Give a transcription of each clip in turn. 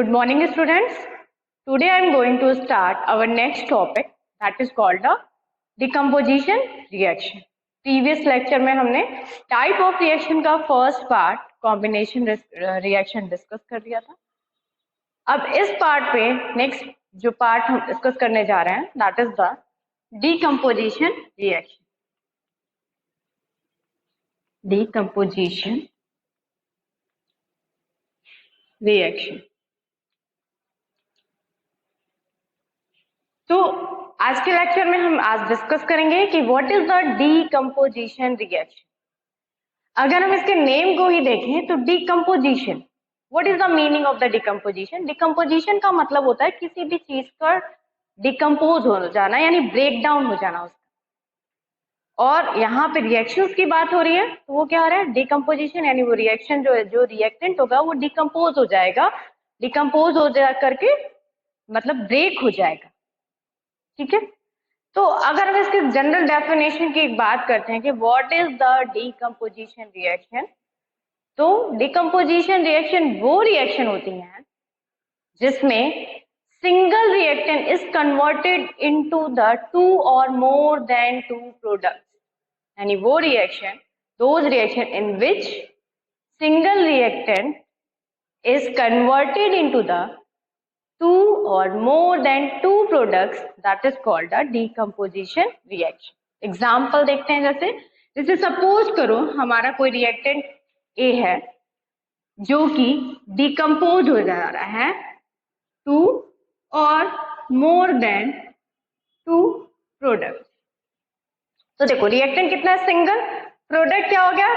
Good morning, students. Today I am going to start our next topic that is called the decomposition reaction. Previous lecture में हमने type of reaction का first part combination reaction discuss कर दिया था. अब इस part पे next जो part हम discuss करने जा रहे हैं that is the decomposition reaction. Decomposition reaction. तो आज के लेक्चर में हम आज डिस्कस करेंगे कि what is the decomposition reaction. अगर हम इसके नेम को ही देखें तो decomposition, what is the meaning of the decomposition. Decomposition का मतलब होता है किसी भी चीज का डिकम्पोज हो जाना यानी ब्रेक डाउन हो जाना उसका. और यहाँ पे रिएक्शंस की बात हो रही है तो वो क्या हो रहा है, डिकम्पोजिशन यानी वो रिएक्शन जो रिएक्टेंट होगा वो डिकम्पोज हो जाएगा. डिकम्पोज हो जा करके मतलब ब्रेक हो जाएगा. ठीक है. तो अगर हम इसके जनरल डेफिनेशन की बात करते हैं कि what is the decomposition reaction, तो डीकम्पोजिशन रिएक्शन वो रिएक्शन होती है जिसमें single reactant is converted into the two और मोर देन टू प्रोडक्ट्स. यानी वो reaction, those reaction in which single reactant is converted into the two or more than two products, that is called a decomposition reaction. Example देखते हैं. जैसे suppose करो हमारा कोई reactant A है जो कि डिकम्पोज हो जा रहा है टू और मोर देन टू प्रोडक्ट. तो देखो रिएक्टेंट कितना है, सिंगल. प्रोडक्ट क्या हो गया,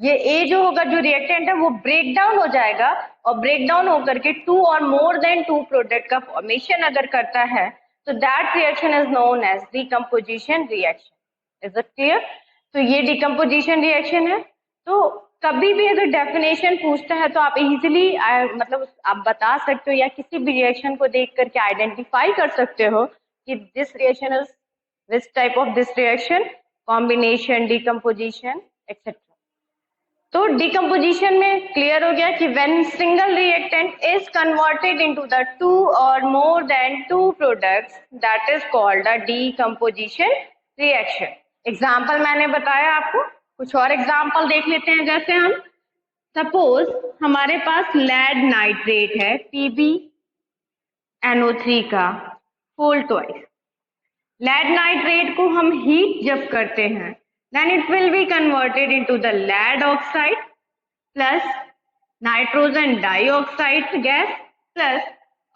ये ए जो होगा जो रिएक्टेंट है वो ब्रेक डाउन हो जाएगा और ब्रेक डाउन होकर के टू और मोर देन टू प्रोडक्ट का फॉर्मेशन अगर करता है तो that reaction is known as decomposition reaction. Is it clear. तो ये डिकम्पोजिशन रिएक्शन है. तो कभी भी अगर डेफिनेशन पूछता है तो आप इजीली मतलब आप बता सकते हो या किसी भी रिएक्शन को देख करके आइडेंटिफाई कर सकते हो कि this reaction is this type of this reaction, combination, decomposition etcetera. तो डिकम्पोजिशन में क्लियर हो गया कि when single reactant is converted into the two और more than two products, that is called a decomposition reaction. Example मैंने बताया आपको, कुछ और एग्जांपल देख लेते हैं. जैसे हम सपोज हमारे पास लेड नाइट्रेट है PbNO3 का होल ट्वाइस. लेड नाइट्रेट को हम हीट जब करते हैं then it will be converted into the lead oxide plus nitrogen dioxide gas plus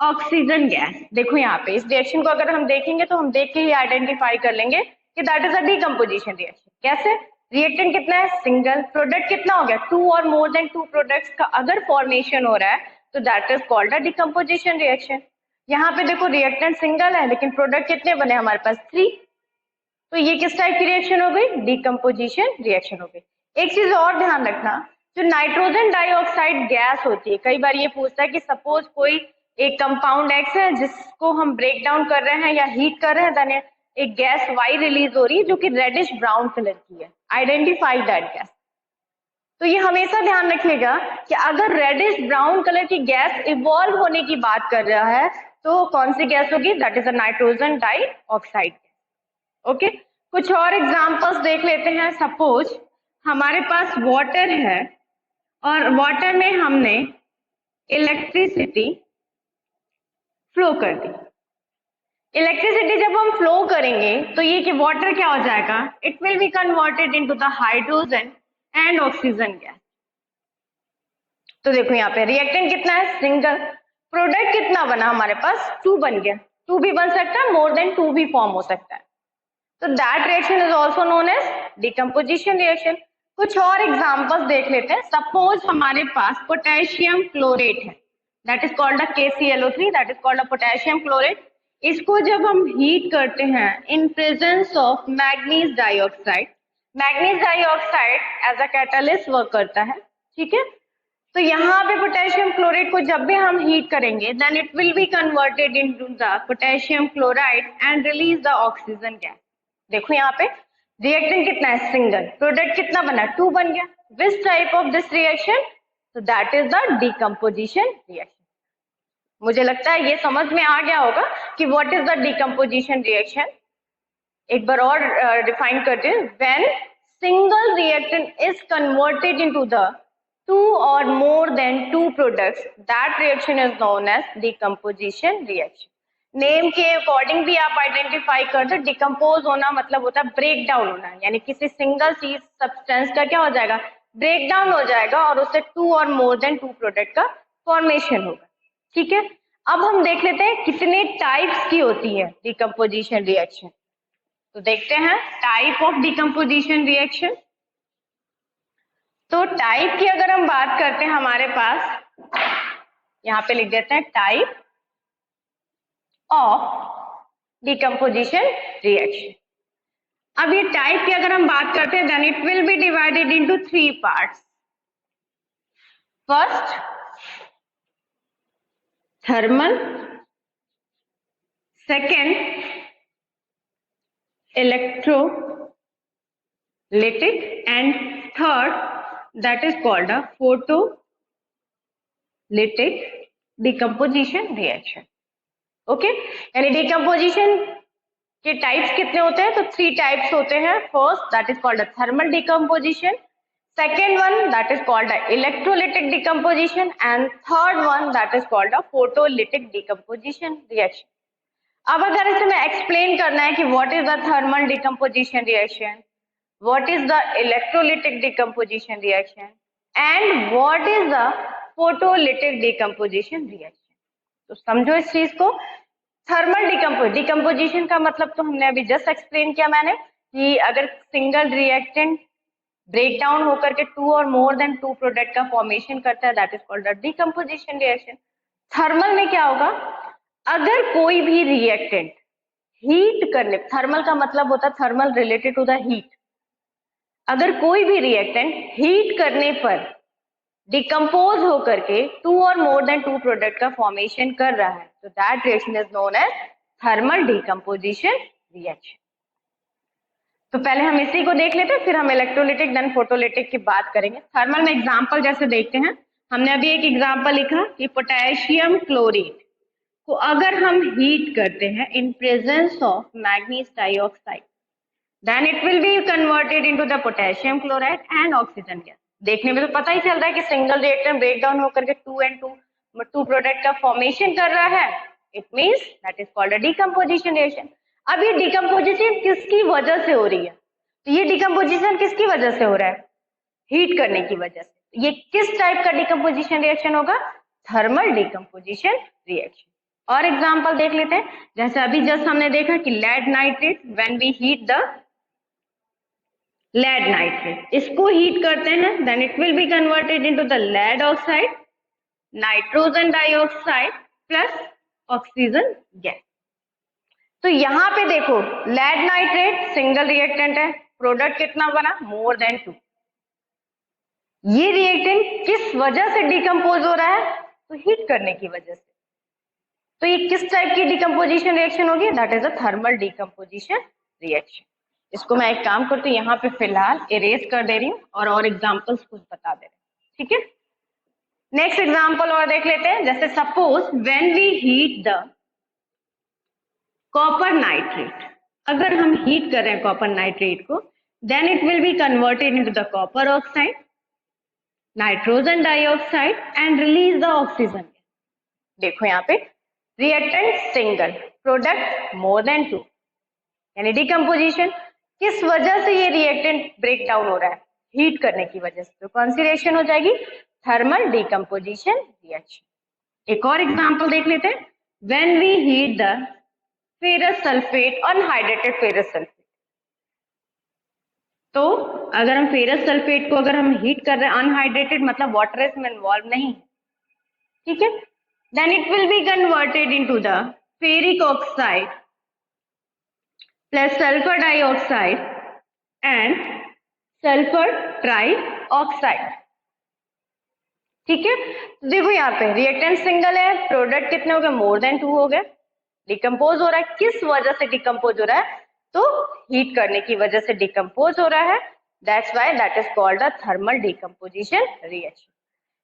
oxygen gas. देखो यहाँ पे इस रिएक्शन को अगर हम देखेंगे तो हम देख के ही आइडेंटिफाई कर लेंगे कि that is a decomposition reaction. कैसे, रिएक्टेंट कितना है, सिंगल. प्रोडक्ट कितना हो गया, टू और मोर देन टू प्रोडक्ट्स का अगर फॉर्मेशन हो रहा है तो that is called a decomposition reaction. यहाँ पे देखो रिएक्टेंट सिंगल है लेकिन प्रोडक्ट कितने बने हमारे पास, 3. तो ये किस टाइप की रिएक्शन हो गई, डिकम्पोजिशन रिएक्शन हो गई. एक चीज और ध्यान रखना, जो नाइट्रोजन डाइऑक्साइड गैस होती है, कई बार ये पूछता है कि सपोज कोई एक कंपाउंड एक्स है जिसको हम ब्रेक डाउन कर रहे हैं या हीट कर रहे हैं, देन एक गैस वाई रिलीज हो रही है जो कि रेडिश ब्राउन कलर की है. Identify that gas. तो ये हमेशा ध्यान रखिएगा कि अगर रेडिश ब्राउन कलर की गैस इवॉल्व होने की बात कर रहा है तो कौन सी गैस होगी, that is a nitrogen dioxide. Okay. कुछ और एग्जांपल्स देख लेते हैं. सपोज हमारे पास वाटर है और वाटर में हमने इलेक्ट्रिसिटी फ्लो कर दी. इलेक्ट्रिसिटी जब हम फ्लो करेंगे तो ये कि वाटर क्या हो जाएगा, it will be converted into the hydrogen and oxygen gas. तो देखो यहाँ पे रिएक्टेंट कितना है, सिंगल. प्रोडक्ट कितना बना हमारे पास, 2 बन गया. 2 भी बन सकता है, मोर देन 2 भी फॉर्म हो सकता है. तो that reaction is also known as decomposition reaction. कुछ और एग्जांपल्स देख लेते हैं. सपोज हमारे पास पोटेशियम क्लोरेट है, that is called a KClO3, that is called a potassium chlorate. इसको जब हम हीट करते हैं in presence of manganese dioxide, manganese dioxide as a catalyst work करता है. ठीक है. तो यहाँ पे पोटेशियम क्लोराइड को जब भी हम हीट करेंगे then it will be converted into the potassium chloride and release the oxygen gas. देखो यहाँ पे रिएक्टेंट कितना है, सिंगल. प्रोडक्ट कितना बना, 2 बन गया. विच type of this reaction, so that is the decomposition reaction. मुझे लगता है ये समझ में आ गया होगा कि what is the decomposition reaction. एक बार और डिफाइन करते हैं। When single reactant is converted into the two और more than two products, that reaction is known as decomposition reaction. Name के अकॉर्डिंग भी आप आइडेंटिफाई कर दो। डिकम्पोज होना मतलब होता है ब्रेक डाउन होना, यानी किसी सिंगल चीज सब्सटेंस का क्या हो जाएगा, ब्रेक डाउन हो जाएगा और उससे टू और मोर देन टू प्रोडक्ट का फॉर्मेशन होगा। ठीक है, अब हम देख लेते हैं कितने टाइप्स की होती है डिकम्पोजिशन रिएक्शन। तो देखते हैं टाइप ऑफ डिकम्पोजिशन रिएक्शन। तो टाइप की अगर हम बात करते हैं, हमारे पास यहाँ पे लिख देते हैं टाइप ऑफ डिकम्पोजिशन रिएक्शन। अब ये टाइप की अगर हम बात करते हैं, then it will be divided into 3 parts. First thermal, second electrolytic, and third that is called a photolytic decomposition reaction. Okay, यानी डिकम्पोजिशन के टाइप्स कितने होते हैं, तो 3 टाइप्स होते हैं। First that is called a thermal decomposition, second one that is called a electrolytic decomposition, and third one that is called a photolytic decomposition reaction. अब अगर इसे मैं एक्सप्लेन करना है कि what is the thermal decomposition reaction, what is the electrolytic decomposition reaction, and what is the photolytic decomposition reaction, तो समझो इस चीज को। थर्मल डिकम्पोजिशन का मतलब तो हमने अभी जस्ट एक्सप्लेन किया मैंने, कि अगर सिंगल रिएक्टेंट ब्रेक डाउन होकर के टू और मोर देन टू प्रोडक्ट का फॉर्मेशन करता है, that is called the decomposition reaction. Thermal में क्या होगा, अगर कोई भी रिएक्टेंट हीट करने, थर्मल का मतलब होता है thermal related to the heat, अगर कोई भी रिएक्टेंट हीट करने पर डिकम्पोज होकर के टू और मोर देन टू प्रोडक्ट का फॉर्मेशन कर रहा है, तो that reaction is known as thermal decomposition reaction. तो पहले हम इसी को देख लेते हैं, फिर हम इलेक्ट्रोलिटिक देन फोटोलिटिक की बात करेंगे। थर्मल में एग्जांपल जैसे देखते हैं, हमने अभी एक एग्जांपल लिखा कि पोटेशियम क्लोराइड को अगर हम हीट करते हैं in presence of manganese dioxide, then it will be converted into the potassium chloride and oxygen gas. देखने में तो पता ही चल रहा है कि सिंगल रिएक्टेंट ब्रेक डाउन होकर के टू प्रोडक्ट का फॉर्मेशन कर रहा है, it means that is called a decomposition reaction. अब ये डिकम्पोजिशन किसकी वजह से हो रही है, तो ये डिकम्पोजिशन किसकी वजह से हो रहा है, हीट करने की वजह से। ये किस टाइप का डिकम्पोजिशन रिएक्शन होगा, थर्मल डिकम्पोजिशन रिएक्शन। और एग्जांपल देख लेते हैं, जैसे अभी जस्ट हमने देखा कि lead nitrate, when we heat the lead nitrate, इसको हीट करते हैं, then it will be converted into the lead oxide, nitrogen dioxide plus oxygen gas. तो यहाँ पे देखो लेड नाइट्रेट सिंगल रिएक्टेंट है, प्रोडक्ट कितना बना, मोर देन 2। ये रिएक्टेंट किस वजह से डिकम्पोज हो रहा है, तो हीट करने की वजह से। तो ये किस टाइप की डिकम्पोजिशन रिएक्शन होगी, that is a thermal decomposition reaction. इसको मैं एक काम करती हूँ, यहाँ पे फिलहाल इरेज कर दे रही हूँ और एग्जांपल्स कुछ बता दे रही हूँ, ठीक है। नेक्स्ट एग्जांपल और देख लेते हैं, जैसे suppose when we heat the copper nitrate, अगर हम हीट कर रहे हैं कॉपर नाइट्रेट को, then it will be converted into the copper oxide, nitrogen dioxide and release the oxygen. देखो यहाँ पे reactant single, product more than 2, यानी डिकम्पोजिशन किस वजह से ये रिएक्टेंट ब्रेक डाउन हो रहा है, हीट करने की वजह से। तो कौन सी रिएक्शन हो जाएगी, थर्मल डिकम्पोजिशन रिएक्शन। एक और एग्जांपल देख लेते हैं, when we heat the ferrous sulphate, anhydrated ferrous sulphate, तो अगर हम फेरस सल्फेट को अगर हम हीट कर रहे हैं, अनहाइड्रेटेड मतलब वाटर इसमें इन्वॉल्व नहीं है, ठीक है, then it will be converted into the ferric oxide plus sulfur dioxide and sulfur trioxide। ठीक है, तो देखो यहाँ पे रिएक्टेंट सिंगल है, प्रोडक्ट कितने हो गए, मोर देन 2 हो गए, डिकम्पोज हो रहा है, किस वजह से डिकम्पोज हो रहा है, तो हीट करने की वजह से डिकम्पोज हो रहा है, that's why that is called a thermal decomposition reaction.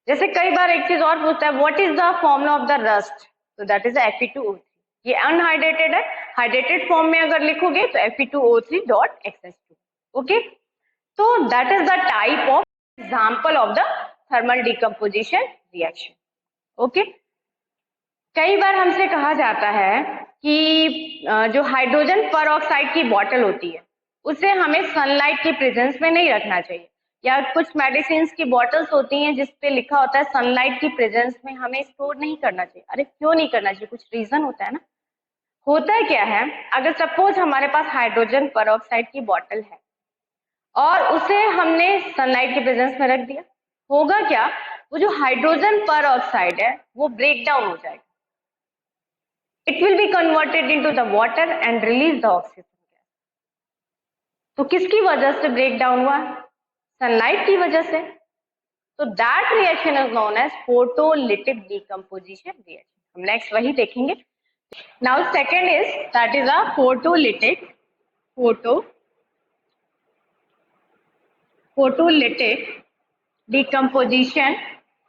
जैसे कई बार एक चीज और पूछता है, what is the formula of the rust, तो दैट इज Fe2O3। ये अनहाइड्रेटेड है, हाइड्रेटेड फॉर्म में अगर लिखोगे तो Fe2O3.XH2। ओके, तो that is the type of example of the thermal decomposition reaction. Okay, कई बार हमसे कहा जाता है कि जो हाइड्रोजन परऑक्साइड की बॉटल होती है उसे हमें सनलाइट की प्रेजेंस में नहीं रखना चाहिए, या कुछ मेडिसिन की बॉटल्स होती हैं जिसपे लिखा होता है सनलाइट की प्रेजेंस में हमें स्टोर नहीं करना चाहिए। अरे क्यों नहीं करना चाहिए? कुछ रीजन होता है ना। होता है क्या है, अगर सपोज हमारे पास हाइड्रोजन परऑक्साइड की बॉटल है और उसे हमने सनलाइट के प्रेजेंस में रख दिया, होगा क्या, वो जो हाइड्रोजन परऑक्साइड है वो ब्रेक डाउन हो जाएगा। It will be converted into the water and release the oxygen gas. तो किसकी वजह से ब्रेक डाउन हुआ? सनलाइट की वजह से। तो that reaction is known as photolytic decomposition reaction. हम नेक्स्ट वही देखेंगे। Now second is that is a photolytic decomposition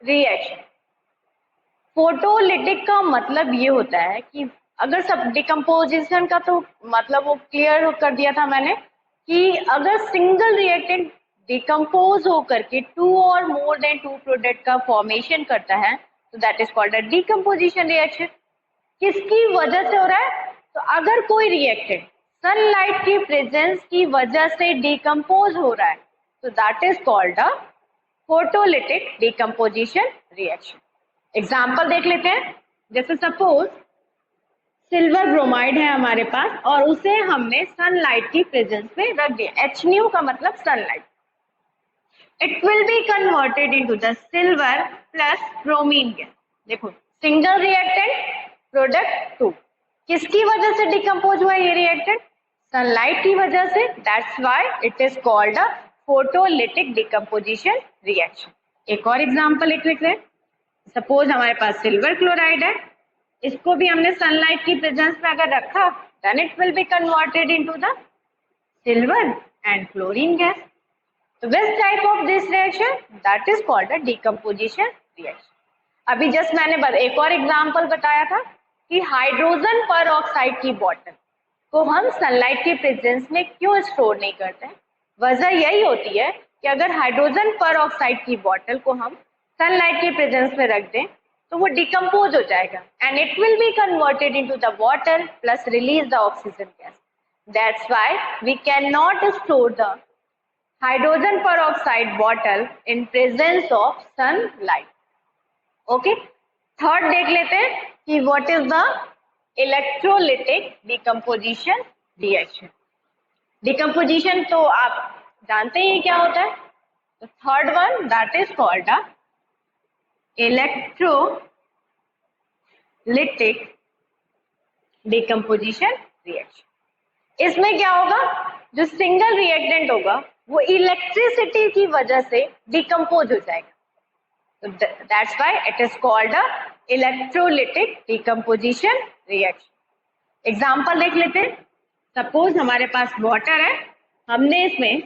reaction. Photolytic का मतलब ये होता है कि अगर सब डिकम्पोजिशन का तो मतलब वो क्लियर कर दिया था मैंने कि अगर सिंगल रिएक्टेंट डिकम्पोज होकर के टू और मोर देन टू प्रोडक्ट का फॉर्मेशन करता है तो that is called a decomposition reaction. किसकी वजह से हो रहा है? तो अगर कोई रिएक्टेंट सनलाइट की प्रेजेंस की वजह से डिकम्पोज हो रहा है तो that is called a photolytic decomposition reaction. Example देख लेते हैं। जैसे सपोज सिल्वर ब्रोमाइड है हमारे पास और उसे हमने सनलाइट की प्रेजेंस में रख दिया। HNO का मतलब sunlight. It will be converted into the silver plus bromine gas. देखो, सिंगल रिएक्टेंट प्रोडक्ट 2। किसकी वजह से डिकम्पोज हुआ ये रिएक्टेंट? सनलाइट की वजह से। That's why it is called a photolytic decomposition reaction. एक और एग्जाम्पल लिख लेते हैं। सपोज हमारे पास सिल्वर क्लोराइड है, इसको भी हमने सनलाइट की प्रेजेंस में अगर रखा then it will be converted into the silver and chlorine gas. तो which type of this reaction? That is called a decomposition reaction. अभी जस्ट मैंने एक और एग्जांपल बताया था कि हाइड्रोजन परऑक्साइड की बॉटल को हम सनलाइट की प्रेजेंस में क्यों स्टोर नहीं करते हैं? वजह यही होती है कि अगर हाइड्रोजन परऑक्साइड की बॉटल को हम सनलाइट की प्रेजेंस में रख दें तो वो डिकम्पोज हो जाएगा and it will be converted into the water plus release the oxygen gas. That's why we can not store the hydrogen peroxide bottle in presence of sunlight. Okay, third देख लेते हैं कि what is the electrolytic decomposition reaction. Decomposition तो आप जानते ही क्या होता है। तो third one that is called a electrolytic decomposition reaction. इसमें क्या होगा, जो सिंगल रिएक्टेंट होगा वो इलेक्ट्रिसिटी की वजह से डिकम्पोज हो जाएगा। तो that's why it is called a electrolytic decomposition reaction. Example देख लेते हैं। सपोज हमारे पास वाटर है, हमने इसमें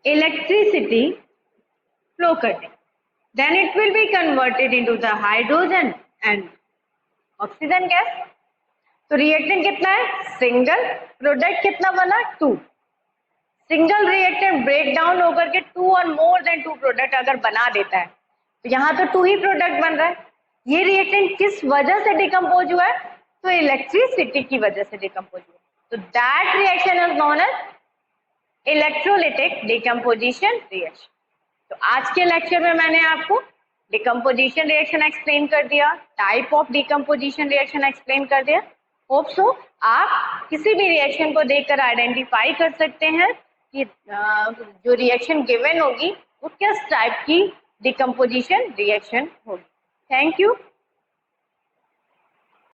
इलेक्ट्रिसिटी फ्लो कर दी, then it will be converted into the hydrogen and oxygen gas। तो रिएक्टेंट कितना है? सिंगल। प्रोडक्ट कितना बना? 2। सिंगल रिएक्टेंट ब्रेक डाउन होकर के 2 और मोर देन 2 प्रोडक्ट अगर बना देता है तो यहाँ तो 2 ही प्रोडक्ट बन रहा है। ये रिएक्टेंट किस वजह से डिकम्पोज हुआ है? तो इलेक्ट्रिसिटी की वजह से डिकम्पोज हुआ। तो that reaction is known as electrolytic decomposition reaction. तो आज के लेक्चर में मैंने आपको डिकम्पोजिशन रिएक्शन एक्सप्लेन कर दिया, type of decomposition reaction explain कर दिया। होप सो आप किसी भी रिएक्शन को देखकर आइडेंटिफाई कर सकते हैं कि जो रिएक्शन गिवन होगी वो किस टाइप की डिकम्पोजिशन रिएक्शन होगी। Thank you.